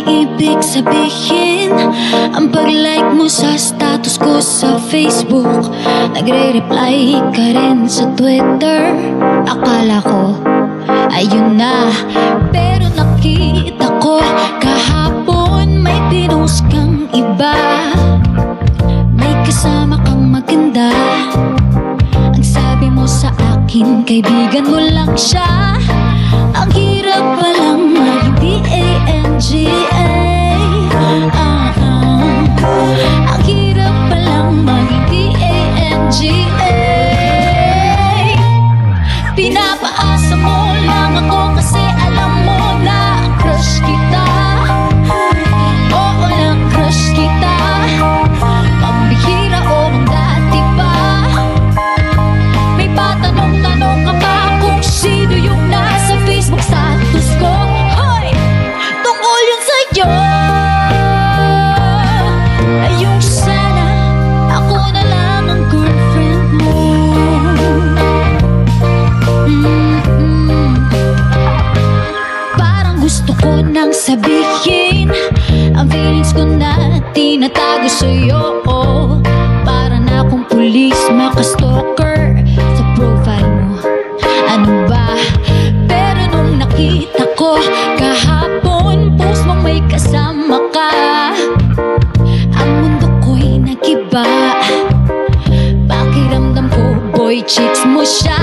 may ibig sabihin ang pag-like mo sa status ko sa Facebook? Nagre-reply ka rin sa Twitter. Akala ko ayun na, pero nakita ko kahapon may pinost kang iba. May kasama kang maganda. Ang sabi mo sa akin, kaibigan mo lang siya. Ang hirap palang maging D-A-N-G-A. Ang hirap palang maging D-A-N-G-A. Pinapaasa mo lang ako kasi alam mo na crush kita. Oo lang, crush kita. Pambihira o nung dati pa. May patanong-tanong ka pa kung sino yung nasa Facebook status ko. Hoy! Tungkol yun sa'yo. Ayun sana ako na lang ang girlfriend mo. Parang gusto ko nang sabihin ang feelings ko na tinatago sa'yo. Para na akong pulis, maka-stalker sa profile mo. Ano ba? Pero nung nakita ko kahapon, post mong may kasama ka, ang mundo ko'y nag-iba. Pakiramdam ko, boy, chicks mo siya.